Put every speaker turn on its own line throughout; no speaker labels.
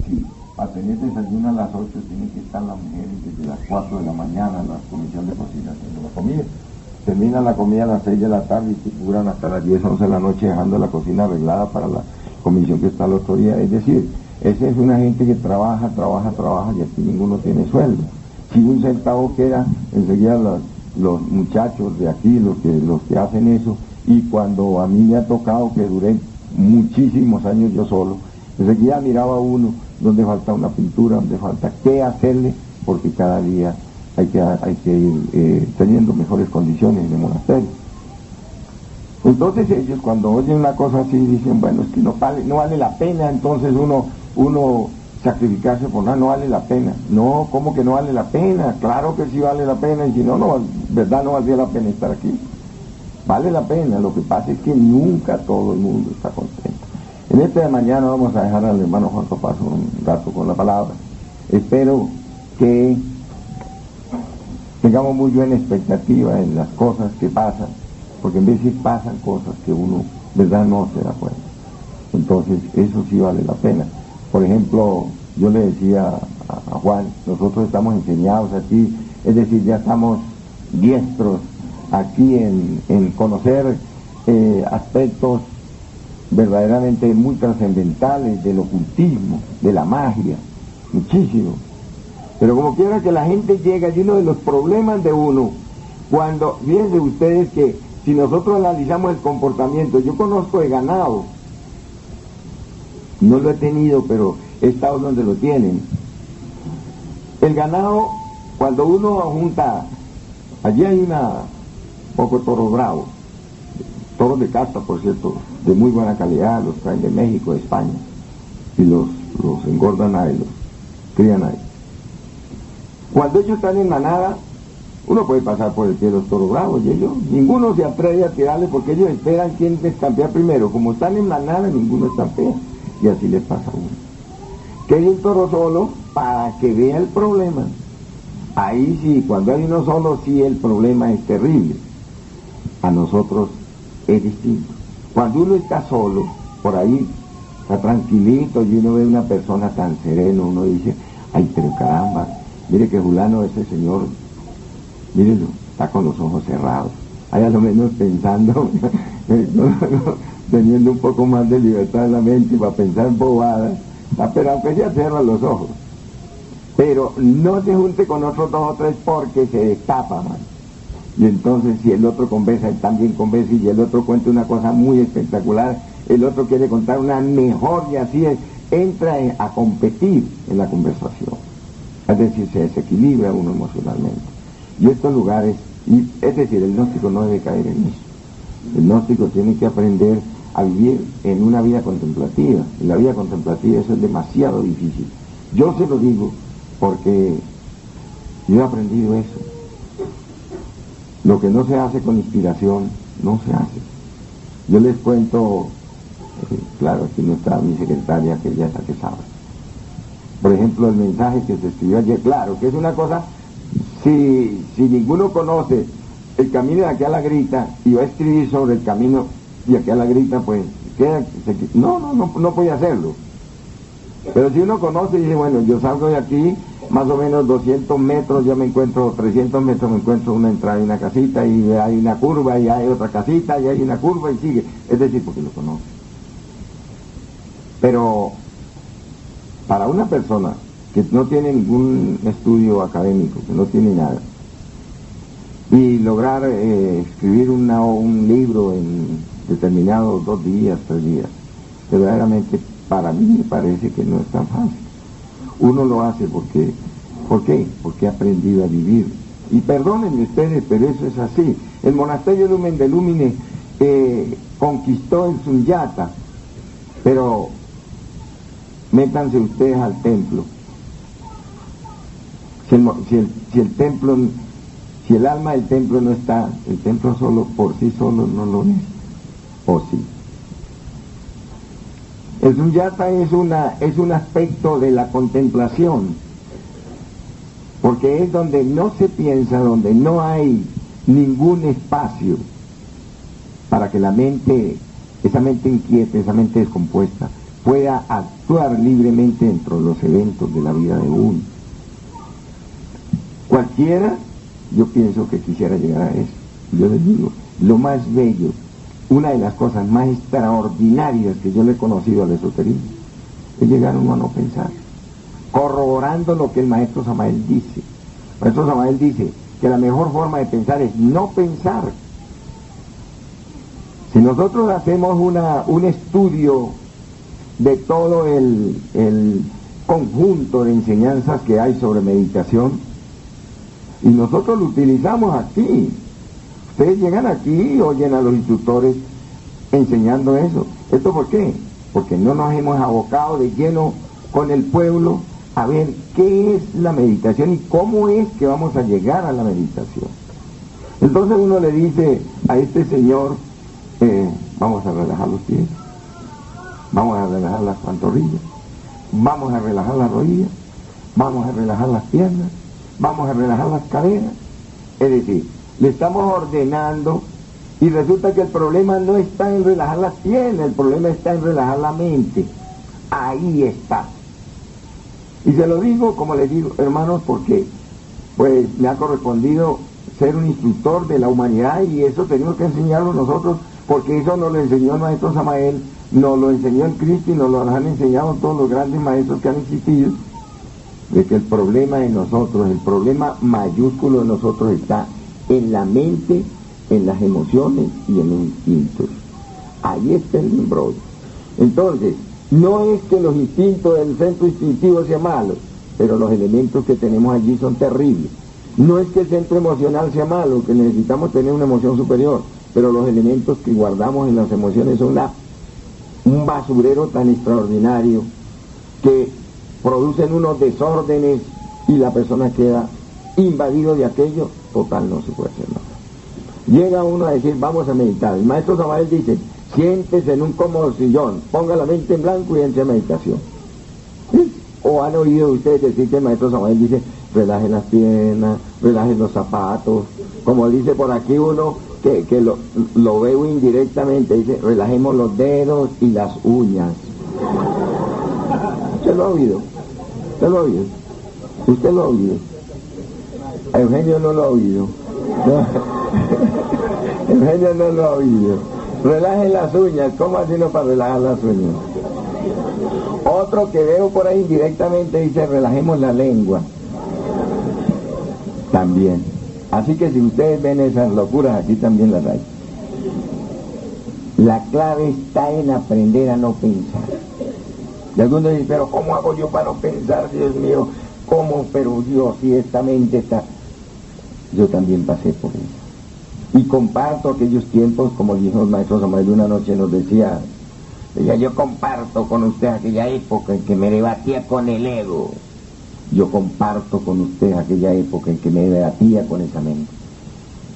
Sí, para tener desayuno a las 8 tienen que estar las mujeres desde las 4 de la mañana en la comisión de cocina haciendo la comida. Terminan la comida a las 6 de la tarde y duran hasta las 10, 11 de la noche dejando la cocina arreglada para la comisión que está el otro día. Es decir, esa es una gente que trabaja y aquí ninguno tiene sueldo. Si un centavo queda, enseguida los muchachos de aquí, los que hacen eso, y cuando a mí me ha tocado que duré muchísimos años yo solo, enseguida miraba uno donde falta una pintura, donde falta qué hacerle, porque cada día hay que ir teniendo mejores condiciones en el monasterio. Entonces ellos cuando oyen una cosa así dicen, bueno, es que no vale la pena entonces uno sacrificarse por nada, no vale la pena. No, ¿cómo que no vale la pena? Claro que sí vale la pena, y si no, verdad no valdría la pena estar aquí. Vale la pena, lo que pasa es que nunca todo el mundo está contento. En esta de mañana vamos a dejar al hermano Juan Copazo un rato con la palabra. Espero que tengamos muy buena expectativa en las cosas que pasan, porque en veces pasan cosas que uno, verdad, no se da cuenta. Entonces, eso sí vale la pena. Por ejemplo, yo le decía a Juan, nosotros estamos enseñados aquí, es decir, ya estamos diestros aquí en conocer aspectos verdaderamente muy trascendentales del ocultismo, de la magia, muchísimo. Pero como quiera que la gente llega, y uno de los problemas de uno, cuando, fíjense ustedes que si nosotros analizamos el comportamiento, yo conozco de ganado, no lo he tenido, pero he estado donde lo tienen. El ganado, cuando uno junta, allí hay poco toro bravo, toros de casta, por cierto, de muy buena calidad, los traen de México, de España, y los engordan ahí, los crían ahí. Cuando ellos están en manada, uno puede pasar por el pie de los toros bravos, y ellos, ninguno se atreve a tirarle porque ellos esperan quién estampea primero. Como están en manada, ninguno estampea, y así les pasa a uno. Que hay un toro solo para que vea el problema. Ahí sí, cuando hay uno solo, sí el problema es terrible. A nosotros es distinto. Cuando uno está solo, por ahí, está tranquilito, y uno ve una persona tan sereno, uno dice, ay, pero caramba, mire que fulano, ese señor, mírenlo, está con los ojos cerrados, hay a lo menos pensando, teniendo un poco más de libertad en la mente para pensar en bobadas, pero aunque ya cierra los ojos. Pero no se junte con otros 2 o 3 porque se destapa, man. Y entonces si el otro conversa, él también conversa, y el otro cuenta una cosa muy espectacular, el otro quiere contar una mejor, y así entra a competir en la conversación. Es decir, se desequilibra uno emocionalmente. Y estos lugares, es decir, el gnóstico no debe caer en eso. El gnóstico tiene que aprender a vivir en una vida contemplativa. En la vida contemplativa eso es demasiado difícil. Yo se lo digo porque yo he aprendido eso. Lo que no se hace con inspiración, no se hace. Yo les cuento, claro, aquí no está mi secretaria, que ella es la que sabe. Por ejemplo, el mensaje que se escribió ayer, claro, que es una cosa, si ninguno conoce el camino de aquí a la grita y va a escribir sobre el camino de aquí a la grita, pues, no puede hacerlo. Pero si uno conoce y dice, bueno, yo salgo de aquí, más o menos 200 metros, yo me encuentro, 300 metros, me encuentro una entrada y una casita, y hay una curva, y hay otra casita, y hay una curva, y sigue. Es decir, porque lo conoce. Pero para una persona que no tiene ningún estudio académico, que no tiene nada, y lograr escribir un libro en determinados 2 días, 3 días, verdaderamente para mí me parece que no es tan fácil. Uno lo hace porque, ¿por qué? Porque ha aprendido a vivir. Y perdónenme ustedes, pero eso es así. El monasterio Lumen de Lúmine conquistó el Sunyata, pero métanse ustedes al templo. Si el alma del templo no está, el templo solo por sí solo no lo es, o sí. El Sunyata es un aspecto de la contemplación, porque es donde no se piensa, donde no hay ningún espacio para que la mente, esa mente inquieta, esa mente descompuesta, pueda actuar libremente dentro de los eventos de la vida de uno. Cualquiera, yo pienso que quisiera llegar a eso. Yo les digo, lo más bello, una de las cosas más extraordinarias que yo le he conocido al esoterismo, es llegar uno a no pensar, corroborando lo que el maestro Samael dice. El maestro Samael dice que la mejor forma de pensar es no pensar. Si nosotros hacemos un estudio de todo el conjunto de enseñanzas que hay sobre meditación, y nosotros lo utilizamos aquí, ustedes llegan aquí y oyen a los instructores enseñando eso. ¿Esto por qué? Porque no nos hemos abocado de lleno con el pueblo a ver qué es la meditación y cómo es que vamos a llegar a la meditación. Entonces uno le dice a este señor, vamos a relajar los pies, vamos a relajar las pantorrillas, vamos a relajar las rodillas, vamos a relajar las piernas, vamos a relajar las caderas. Es decir, le estamos ordenando, y resulta que el problema no está en relajar las piernas, el problema está en relajar la mente. Ahí está. Y se lo digo, como les digo, hermanos, porque pues me ha correspondido ser un instructor de la humanidad, y eso tenemos que enseñarlo nosotros, porque eso nos lo enseñó el maestro Samael, nos lo enseñó el Cristo y nos lo han enseñado todos los grandes maestros que han existido, de que el problema de nosotros, el problema mayúsculo de nosotros está en la mente, en las emociones y en los instintos. Ahí está el embrollo. Entonces, no es que los instintos del centro instintivo sean malos, pero los elementos que tenemos allí son terribles. No es que el centro emocional sea malo, que necesitamos tener una emoción superior, pero los elementos que guardamos en las emociones son un basurero tan extraordinario que producen unos desórdenes y la persona queda invadido de aquello. Total, no se puede hacer nada. Llega uno a decir, vamos a meditar. El maestro Samael dice, siéntese en un cómodo sillón, ponga la mente en blanco y entre a meditación. ¿Sí? O han oído ustedes decir que el maestro Samael dice, relaje las piernas, relaje los zapatos, como dice por aquí uno, que lo veo indirectamente, dice, relajemos los dedos y las uñas. ¿Usted lo ha oído? ¿Usted lo ha oído? ¿Usted lo ha oído? Eugenio no lo ha oído. Eugenio no lo ha oído. Relaje las uñas. ¿Cómo así no para relajar las uñas? Otro que veo por ahí indirectamente dice, relajemos la lengua. También. Así que si ustedes ven esas locuras, aquí también las hay. La clave está en aprender a no pensar. Y algunos dicen, pero ¿cómo hago yo para no pensar, Dios mío? ¿Cómo? Pero Dios, si esta mente está... Yo también pasé por eso. Y comparto aquellos tiempos, como dijo el maestro Samael una noche, nos decía, yo comparto con usted aquella época en que me debatía con el ego. Yo comparto con usted aquella época en que me debatía con esa mente.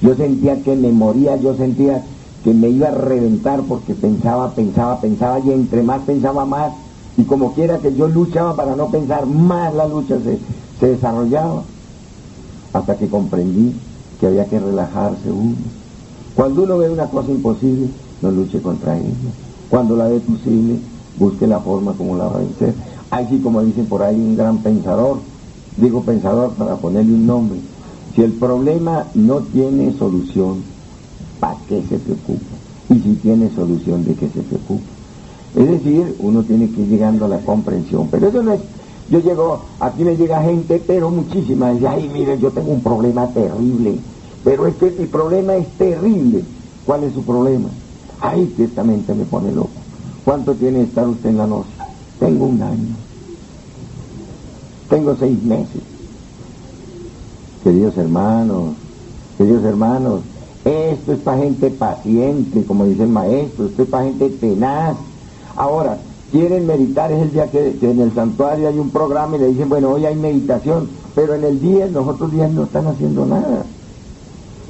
Yo sentía que me moría, yo sentía que me iba a reventar porque pensaba, y entre más pensaba más, y como quiera que yo luchaba para no pensar, más la lucha se desarrollaba, hasta que comprendí que había que relajarse uno. Cuando uno ve una cosa imposible, no luche contra ella. Cuando la ve posible, busque la forma como la va a vencer. Así como dicen por ahí un gran pensador, digo pensador para ponerle un nombre, si el problema no tiene solución, ¿para qué se preocupa? Y si tiene solución, ¿de qué se preocupa? Es decir, uno tiene que ir llegando a la comprensión, pero eso no es, yo llego, aquí me llega gente, pero muchísima, dice, ay, mire, yo tengo un problema terrible, pero es que mi problema es terrible. ¿Cuál es su problema? Ay, que esta mente me pone loco. ¿Cuánto tiene de estar usted en la noche? Tengo 1 año. Tengo 6 meses. Queridos hermanos, esto es para gente paciente, como dice el maestro, esto es para gente tenaz. Ahora, quieren meditar, es el día que en el santuario hay un programa y le dicen, bueno, hoy hay meditación, pero en el día, los otros días no están haciendo nada.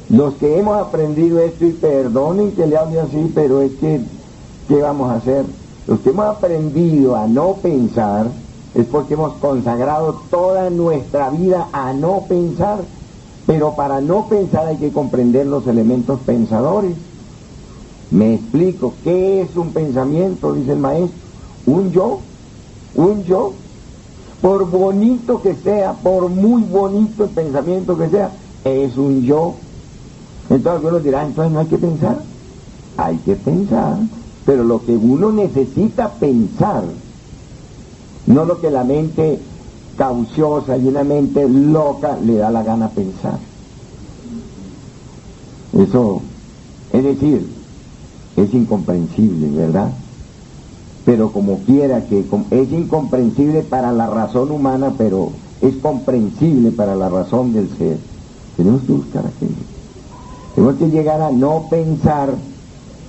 Los que hemos aprendido esto, y perdonen que le hable así, pero es que, ¿qué vamos a hacer? Los que hemos aprendido a no pensar, es porque hemos consagrado toda nuestra vida a no pensar, pero para no pensar hay que comprender los elementos pensadores. Me explico, ¿qué es un pensamiento? Dice el maestro. un yo, por bonito que sea, por muy bonito el pensamiento que sea, es un yo. Entonces algunos dirán, entonces no hay que pensar. Hay que pensar, pero lo que uno necesita pensar, no lo que la mente cauciosa y una mente loca le da la gana pensar. Eso, es decir, es incomprensible, ¿verdad? Pero como quiera que es incomprensible para la razón humana, pero es comprensible para la razón del ser. Tenemos que buscar aquello. Tenemos que llegar a no pensar,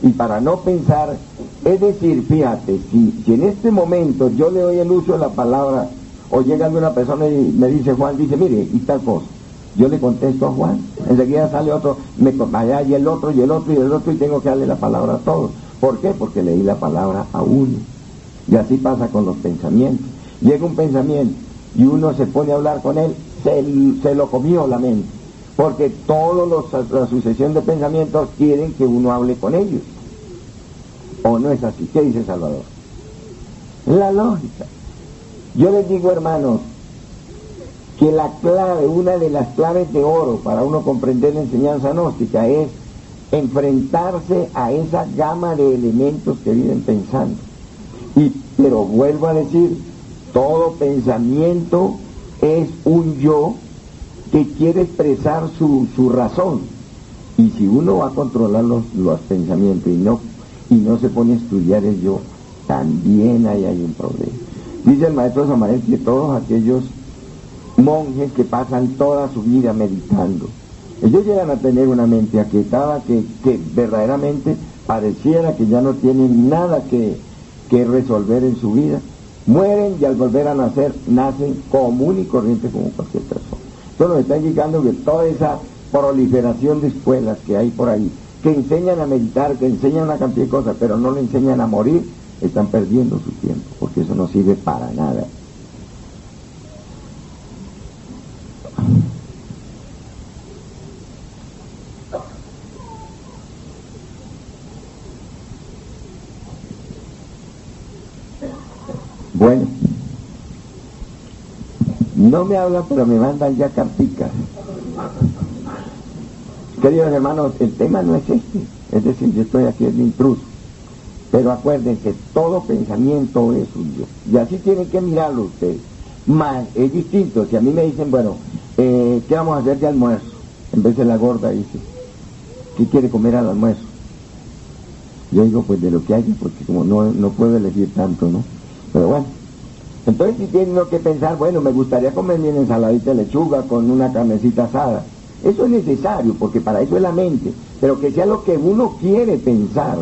y para no pensar, es decir, fíjate, si en este momento yo le doy el uso de la palabra, o llega una persona y me dice, Juan, dice, mire, y tal cosa, yo le contesto a Juan, enseguida sale otro, allá y el otro, y el otro, y el otro, y tengo que darle la palabra a todos. ¿Por qué? Porque le di la palabra a uno. Y así pasa con los pensamientos. Llega un pensamiento y uno se pone a hablar con él, se lo comió la mente. Porque toda la sucesión de pensamientos quieren que uno hable con ellos. ¿O no es así? ¿Qué dice Salvador? La lógica. Yo les digo, hermanos, que la clave, una de las claves de oro para uno comprender la enseñanza gnóstica es enfrentarse a esa gama de elementos que viven pensando. Pero vuelvo a decir, todo pensamiento es un yo que quiere expresar su razón. Y si uno va a controlar los pensamientos y no se pone a estudiar el yo, también ahí hay un problema. Dice el maestro Samael que todos aquellos monjes que pasan toda su vida meditando, ellos llegan a tener una mente aquietada que verdaderamente pareciera que ya no tienen nada que resolver en su vida, mueren y al volver a nacer, nacen común y corriente como cualquier persona. Esto nos está indicando que toda esa proliferación de escuelas que hay por ahí, que enseñan a meditar, que enseñan una cantidad de cosas, pero no le enseñan a morir, están perdiendo su tiempo, porque eso no sirve para nada. Bueno, no me hablan, pero me mandan ya carticas. Queridos hermanos, el tema no es este, es decir, yo estoy aquí de intruso, pero acuérdense, todo pensamiento es un yo, y así tienen que mirarlo ustedes. Más, es distinto, si a mí me dicen, bueno, ¿qué vamos a hacer de almuerzo? En vez de la gorda dice, ¿qué quiere comer al almuerzo? Yo digo, pues de lo que haya, porque como no puedo elegir tanto, ¿no? Pero bueno, entonces si tiene uno que pensar, bueno, me gustaría comer bien ensaladita de lechuga con una carnecita asada. Eso es necesario, porque para eso es la mente, pero que sea lo que uno quiere pensar,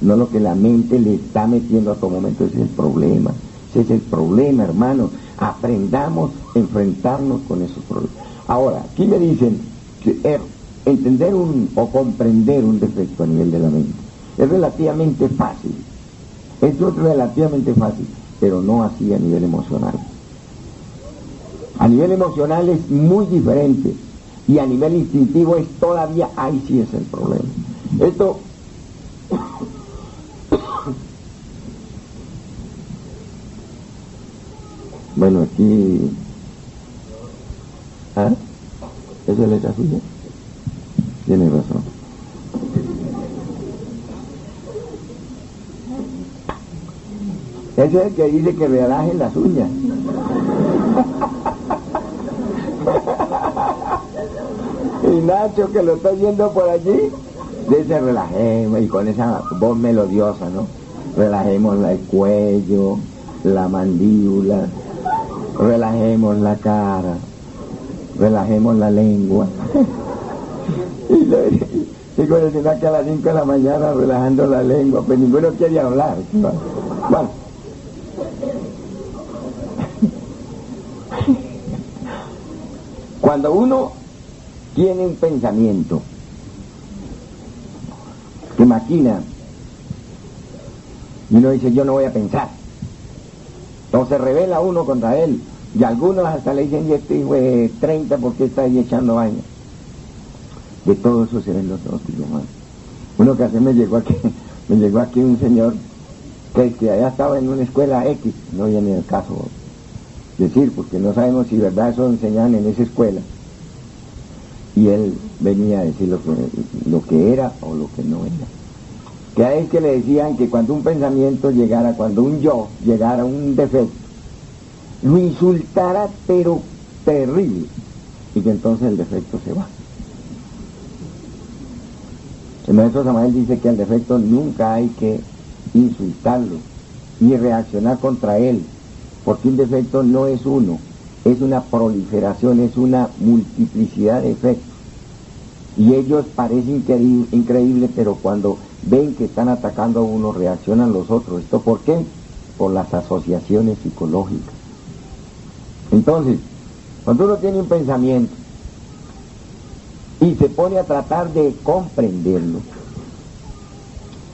no lo que la mente le está metiendo a todo momento. Ese es el problema, hermano. Aprendamos a enfrentarnos con esos problemas. Ahora, aquí me dicen que entender o comprender un defecto a nivel de la mente es relativamente fácil. Esto es relativamente fácil, pero no así a nivel emocional. A nivel emocional es muy diferente, y a nivel instintivo es todavía, ahí sí es el problema. Esto, bueno, aquí, ¿esa es letra suya? Tiene razón. Ese es el que dice que relajen las uñas. Y Nacho, que lo estoy viendo por allí, dice relajemos, y con esa voz melodiosa, ¿no? Relajemos el cuello, la mandíbula, relajemos la cara, relajemos la lengua. Y con el que a las 5 de la mañana relajando la lengua, pues ninguno quiere hablar. Bueno. Cuando uno tiene un pensamiento que maquina y uno dice, yo no voy a pensar, entonces se revela uno contra él, y algunos hasta le dicen, y este hijo de 30, ¿por qué está ahí echando años? De todo eso se ven los otros, hermano. Uno que hace me llegó aquí un señor que allá estaba en una escuela X, no viene el caso decir, porque no sabemos si verdad eso enseñaban en esa escuela. Y él venía a decir lo que era o lo que no era. Que a él que le decían que cuando un pensamiento llegara, cuando un yo llegara a un defecto, lo insultara pero terrible, y que entonces el defecto se va. El maestro Samael dice que al defecto nunca hay que insultarlo ni reaccionar contra él, porque un defecto no es uno, es una proliferación, es una multiplicidad de efectos. Y ellos parecen increíble, pero cuando ven que están atacando a uno, reaccionan los otros. ¿Esto por qué? Por las asociaciones psicológicas. Entonces, cuando uno tiene un pensamiento y se pone a tratar de comprenderlo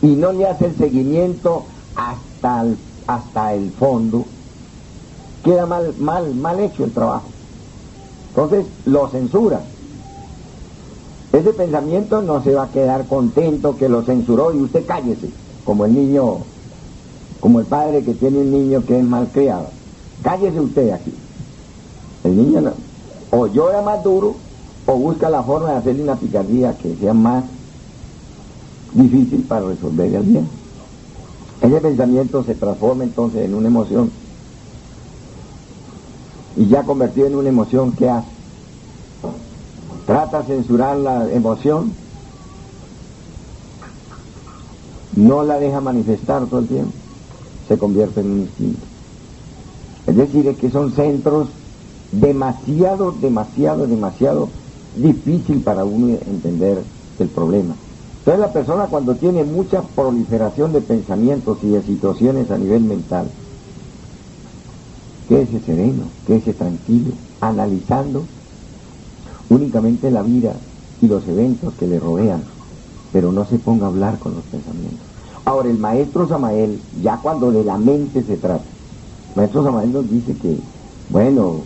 y no le hace el seguimiento hasta el fondo, queda mal hecho el trabajo. Entonces lo censura. Ese pensamiento no se va a quedar contento que lo censuró y usted cállese, como el niño, como el padre que tiene un niño que es malcriado. Cállese usted aquí. El niño no, o llora más duro o busca la forma de hacerle una picardía que sea más difícil para resolverle al bien. Ese pensamiento se transforma entonces en una emoción, y ya convertido en una emoción, ¿qué hace? Trata de censurar la emoción, no la deja manifestar todo el tiempo, se convierte en un instinto. Es decir, es que son centros demasiado difícil para uno entender el problema. Entonces la persona, cuando tiene mucha proliferación de pensamientos y de situaciones a nivel mental, quédese sereno, quédese tranquilo, analizando únicamente la vida y los eventos que le rodean, pero no se ponga a hablar con los pensamientos. Ahora, el maestro Samael, ya cuando de la mente se trata, el maestro Samael nos dice que, bueno,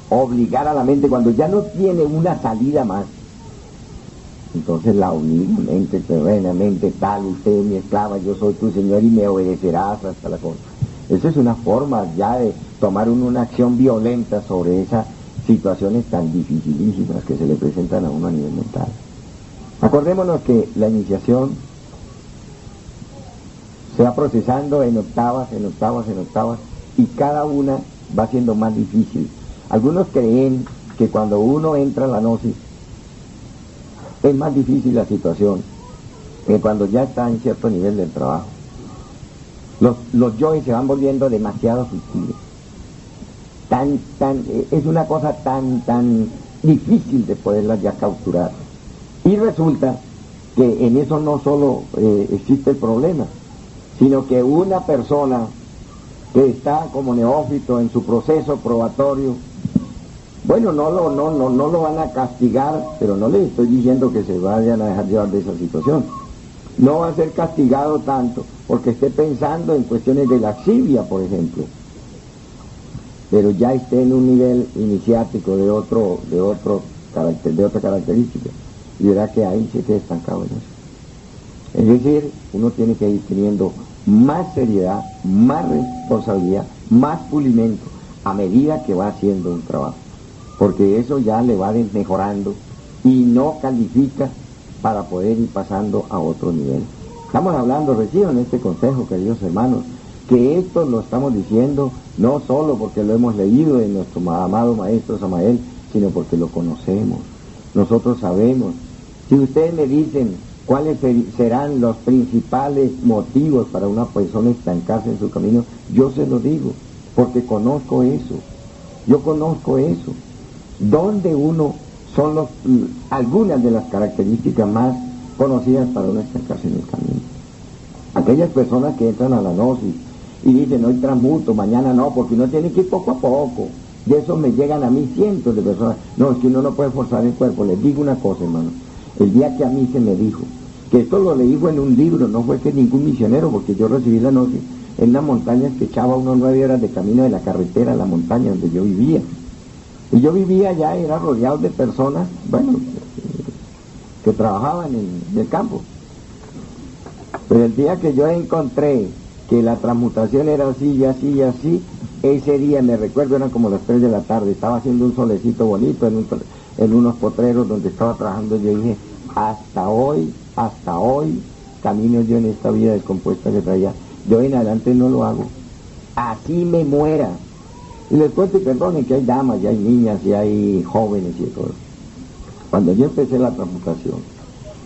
obligar a la mente cuando ya no tiene una salida más, entonces la obliga, mente terrenamente tal, usted es mi esclava, yo soy tu señor y me obedecerás hasta la cosa. Esa es una forma ya de tomar una acción violenta sobre esas situaciones tan dificilísimas que se le presentan a uno a nivel mental. Acordémonos que la iniciación se va procesando en octavas, y cada una va siendo más difícil. Algunos creen que cuando uno entra a la gnosis es más difícil la situación que cuando ya está en cierto nivel del trabajo. Los yoes se van volviendo demasiado sutiles. Es una cosa tan difícil de poderlas ya capturar. Y resulta que en eso no solo existe el problema, sino que una persona que está como neófito en su proceso probatorio, bueno, no lo van a castigar, pero no le estoy diciendo que se vayan a dejar llevar de esa situación. No va a ser castigado tanto porque esté pensando en cuestiones de laxivia, por ejemplo, pero ya esté en un nivel iniciático de otra característica, y verá que ahí se queda estancado en eso. Es decir, uno tiene que ir teniendo más seriedad, más responsabilidad, más pulimento a medida que va haciendo un trabajo, porque eso ya le va mejorando y no califica para poder ir pasando a otro nivel. Estamos hablando, reciban este consejo, queridos hermanos, que esto lo estamos diciendo no solo porque lo hemos leído de nuestro amado maestro Samael, sino porque lo conocemos. Nosotros sabemos. Si ustedes me dicen cuáles serán los principales motivos para una persona estancarse en su camino, yo se lo digo, porque conozco eso. Yo conozco eso. ¿Dónde son algunas de las características más conocidas para uno estancarse en el camino? Aquellas personas que entran a la gnosis y dicen, hoy transmuto, mañana no, porque uno tiene que ir poco a poco. Y eso me llegan a mí cientos de personas. No, es que uno no puede forzar el cuerpo. Les digo una cosa, hermano. El día que a mí se me dijo, que esto lo leí fue en un libro, no fue que ningún misionero, porque yo recibí la gnosis en las montañas que echaba unos 9 horas de camino de la carretera a la montaña donde yo vivía. Y yo vivía allá, era rodeado de personas, bueno, que trabajaban en el campo. Pero el día que yo encontré que la transmutación era así y así y así. Ese día me recuerdo, eran como las 3 de la tarde, estaba haciendo un solecito bonito en unos potreros donde estaba trabajando. Yo dije, hasta hoy, camino yo en esta vida descompuesta que traía. Yo en adelante no lo hago. Así me muera. Y les cuento y perdonen que hay damas, y hay niñas, y hay jóvenes y todo. Cuando yo empecé la transmutación,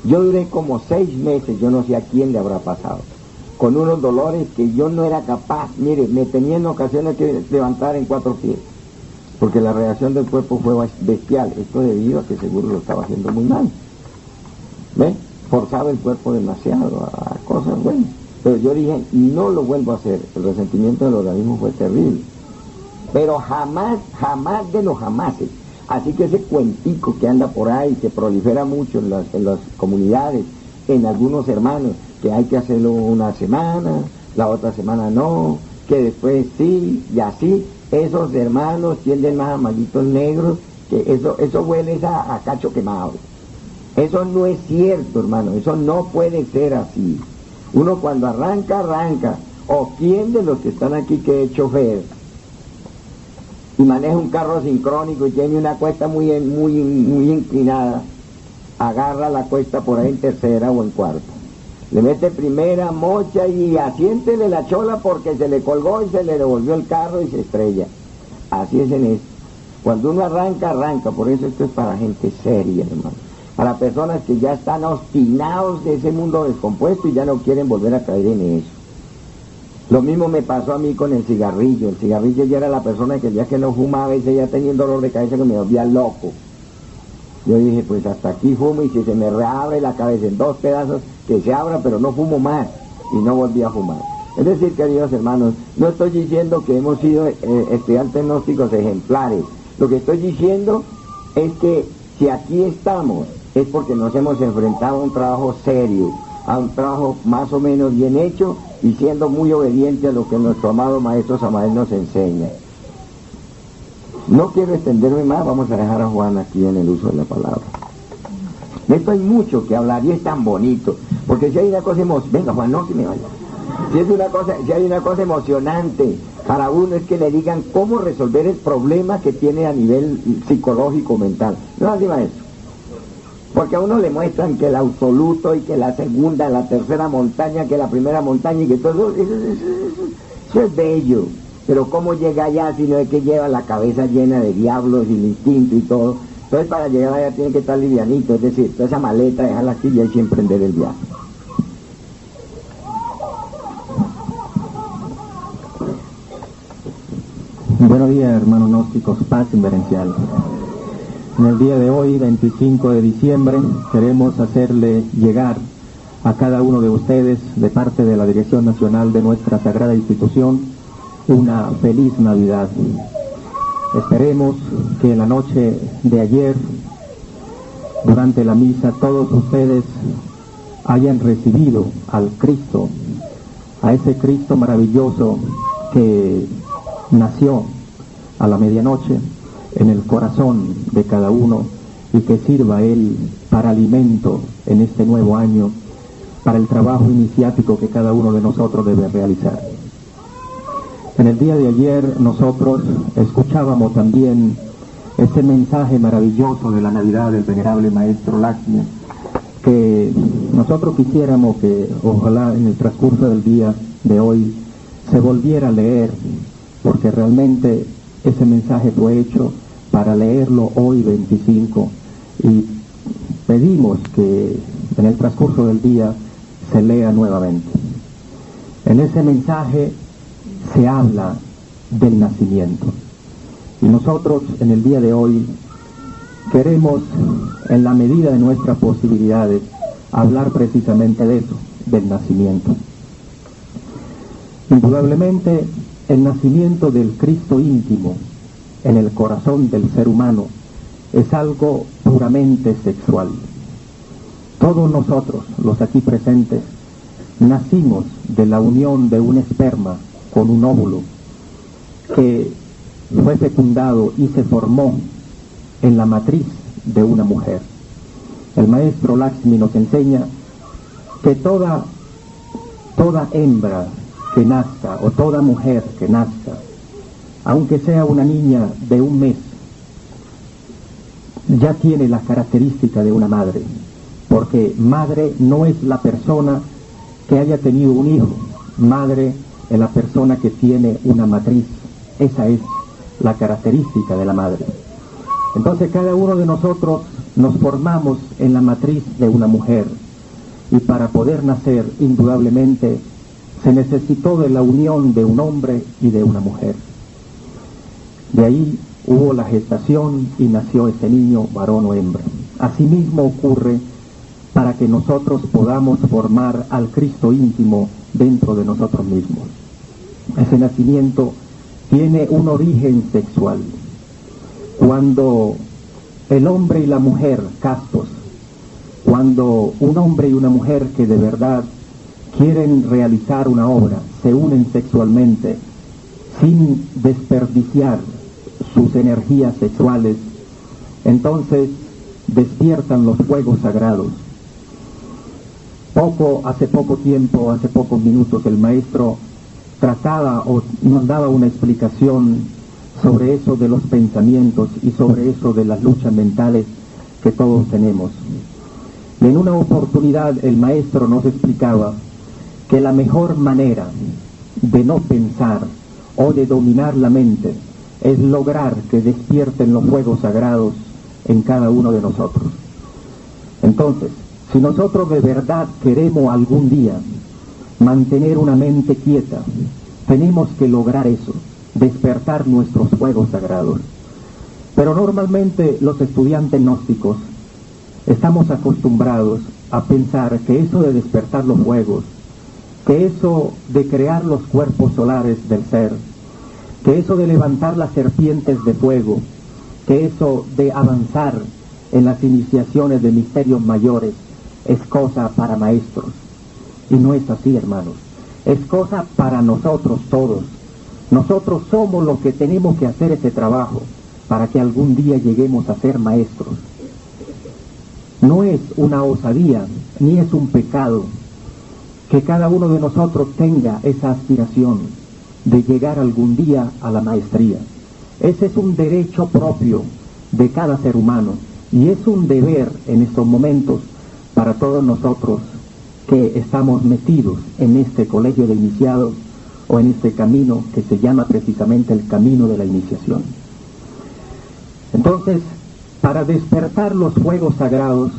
yo duré como 6 meses, yo no sé a quién le habrá pasado, con unos dolores que yo no era capaz. Mire, me tenía en ocasiones que levantar en 4 pies, porque la reacción del cuerpo fue bestial. Esto debido a que seguro lo estaba haciendo muy mal. ¿Ve? Forzaba el cuerpo demasiado a cosas buenas. Pero yo dije, no lo vuelvo a hacer. El resentimiento del organismo fue terrible. Pero jamás de los jamases. Así que ese cuentico que anda por ahí, que prolifera mucho en las comunidades, en algunos hermanos, que hay que hacerlo una semana, la otra semana no, que después sí, y así, esos hermanos tienden más a mallitos negros, que eso huele a cacho quemado. Eso no es cierto, hermano, eso no puede ser así. Uno cuando arranca, o quién de los que están aquí que es chofer, y maneja un carro sincrónico y tiene una cuesta muy inclinada, agarra la cuesta por ahí en tercera o en cuarta, le mete primera, mocha y asiéntele la chola porque se le colgó y se le devolvió el carro y se estrella. Así es en esto. Cuando uno arranca, por eso esto es para gente seria, hermano, para personas que ya están obstinados de ese mundo descompuesto y ya no quieren volver a caer en eso. Lo mismo me pasó a mí con el cigarrillo. El cigarrillo, ya era la persona que ya que no fumaba, a veces ya tenía un dolor de cabeza que me volvía loco. Yo dije, pues hasta aquí fumo, y si se me reabre la cabeza en 2 pedazos, que se abra, pero no fumo más. Y no volví a fumar. Es decir, queridos hermanos, no estoy diciendo que hemos sido estudiantes gnósticos ejemplares. Lo que estoy diciendo es que si aquí estamos, es porque nos hemos enfrentado a un trabajo serio, a un trabajo más o menos bien hecho, y siendo muy obediente a lo que nuestro amado Maestro Samael nos enseña. No quiero extenderme más, vamos a dejar a Juan aquí en el uso de la palabra. De esto hay mucho que hablar y es tan bonito, porque si hay una cosa venga Juan, no que me vaya. Si hay una cosa emocionante para uno, es que le digan cómo resolver el problema que tiene a nivel psicológico, mental. No es así, maestro. Porque a uno le muestran que el absoluto y que la segunda, la tercera montaña, que la primera montaña y que todo eso es bello. Pero cómo llega allá si no es que lleva la cabeza llena de diablos y el instinto y todo. Entonces para llegar allá tiene que estar livianito, es decir, toda esa maleta, dejarla aquí y hay que emprender el viaje.
Buenos días, hermanos gnósticos, paz inverencial. En el día de hoy, 25 de diciembre, queremos hacerle llegar a cada uno de ustedes, de parte de la Dirección Nacional de nuestra Sagrada Institución, una feliz Navidad. Esperemos que en la noche de ayer, durante la misa, todos ustedes hayan recibido al Cristo, a ese Cristo maravilloso que nació a la medianoche en el corazón de cada uno, y que sirva Él para alimento en este nuevo año, para el trabajo iniciático que cada uno de nosotros debe realizar. En el día de ayer nosotros escuchábamos también ese mensaje maravilloso de la Navidad del venerable Maestro Laxmi, que nosotros quisiéramos que ojalá en el transcurso del día de hoy se volviera a leer, porque realmente ese mensaje fue hecho para leerlo hoy 25, y pedimos que en el transcurso del día se lea nuevamente. En ese mensaje se habla del nacimiento, y nosotros en el día de hoy queremos, en la medida de nuestras posibilidades, hablar precisamente de eso, del nacimiento. Indudablemente, el nacimiento del Cristo íntimo en el corazón del ser humano es algo puramente sexual. Todos nosotros, los aquí presentes, nacimos de la unión de un esperma con un óvulo que fue fecundado y se formó en la matriz de una mujer. El Maestro Laxmi nos enseña que toda hembra que nazca, o toda mujer que nazca, aunque sea una niña de 1 mes, ya tiene la característica de una madre, porque madre no es la persona que haya tenido un hijo, madre es la persona que tiene una matriz. Esa es la característica de la madre. Entonces cada uno de nosotros nos formamos en la matriz de una mujer, y para poder nacer indudablemente se necesitó de la unión de un hombre y de una mujer. De ahí hubo la gestación y nació ese niño, varón o hembra. Asimismo ocurre para que nosotros podamos formar al Cristo íntimo dentro de nosotros mismos. Ese nacimiento tiene un origen sexual. Cuando el hombre y la mujer castos, cuando un hombre y una mujer que de verdad quieren realizar una obra, se unen sexualmente sin desperdiciar sus energías sexuales, entonces despiertan los fuegos sagrados. Hace poco tiempo, hace pocos minutos, el maestro trataba o nos daba una explicación sobre eso de los pensamientos y sobre eso de las luchas mentales que todos tenemos. Y en una oportunidad el maestro nos explicaba que la mejor manera de no pensar o de dominar la mente es lograr que despierten los fuegos sagrados en cada uno de nosotros. Entonces, si nosotros de verdad queremos algún día mantener una mente quieta, tenemos que lograr eso, despertar nuestros fuegos sagrados. Pero normalmente los estudiantes gnósticos estamos acostumbrados a pensar que eso de despertar los fuegos, que eso de crear los cuerpos solares del ser, que eso de levantar las serpientes de fuego, que eso de avanzar en las iniciaciones de misterios mayores es cosa para maestros. Y no es así, hermanos. Es cosa para nosotros todos. Nosotros somos los que tenemos que hacer ese trabajo para que algún día lleguemos a ser maestros. No es una osadía, ni es un pecado que cada uno de nosotros tenga esa aspiración de llegar algún día a la maestría. Ese es un derecho propio de cada ser humano, y es un deber en estos momentos para todos nosotros que estamos metidos en este colegio de iniciados o en este camino que se llama precisamente el camino de la iniciación. Entonces, para despertar los fuegos sagrados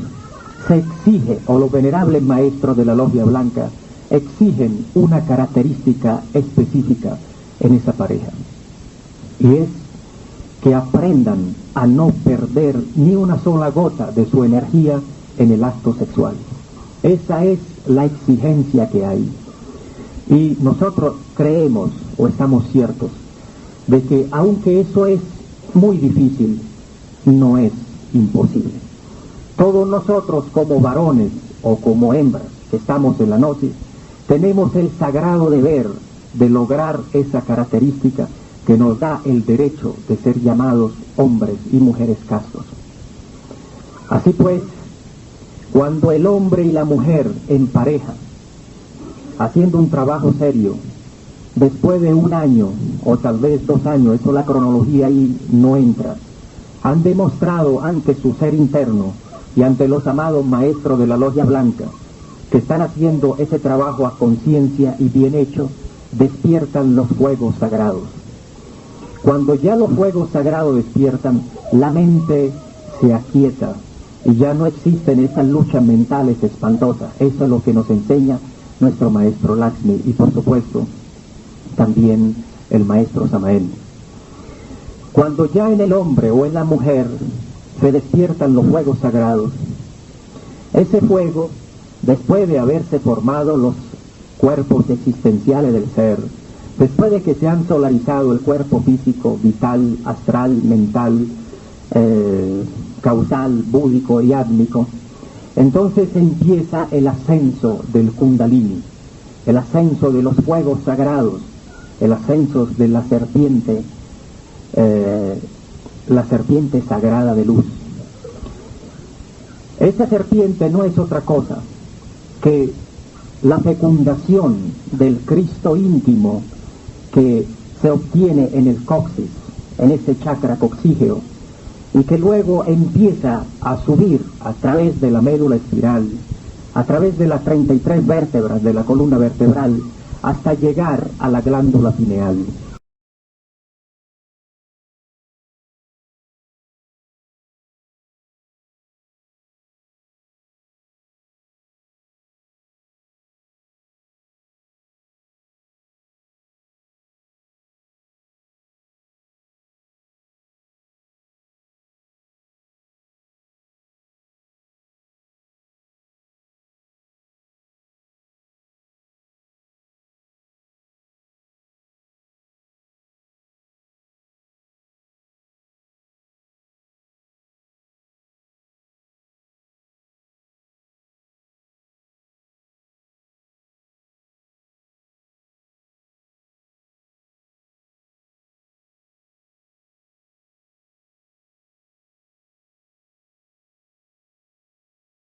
se exige, o los venerables maestros de la Logia Blanca exigen una característica específica en esa pareja, y es que aprendan a no perder ni una sola gota de su energía en el acto sexual. Esa es la exigencia que hay. Y nosotros creemos, o estamos ciertos, de que aunque eso es muy difícil, no es imposible. Todos nosotros como varones o como hembras que estamos en la gnosis, tenemos el sagrado deber de lograr esa característica que nos da el derecho de ser llamados hombres y mujeres castos. Así pues, cuando el hombre y la mujer en pareja, haciendo un trabajo serio, después de 1 año o tal vez 2 años, eso la cronología ahí no entra, han demostrado ante su ser interno y ante los amados maestros de la Logia Blanca que están haciendo ese trabajo a conciencia y bien hecho, despiertan los fuegos sagrados. Cuando ya los fuegos sagrados despiertan, la mente se aquieta y ya no existen esas luchas mentales espantosas. Eso es lo que nos enseña nuestro maestro Lakshmi y por supuesto también el maestro Samael. Cuando ya en el hombre o en la mujer se despiertan los fuegos sagrados, ese fuego, después de haberse formado los cuerpos existenciales del ser, después de que se han solarizado el cuerpo físico, vital, astral, mental, causal, búdico y átmico, entonces empieza el ascenso del Kundalini, el ascenso de los fuegos sagrados, el ascenso de la serpiente sagrada de luz. Esa serpiente no es otra cosa que la fecundación del Cristo íntimo que se obtiene en el coxis, en ese chakra coxígeo, y que luego empieza a subir a través de la médula espiral, a través de las 33 vértebras de la columna vertebral, hasta llegar a la glándula pineal.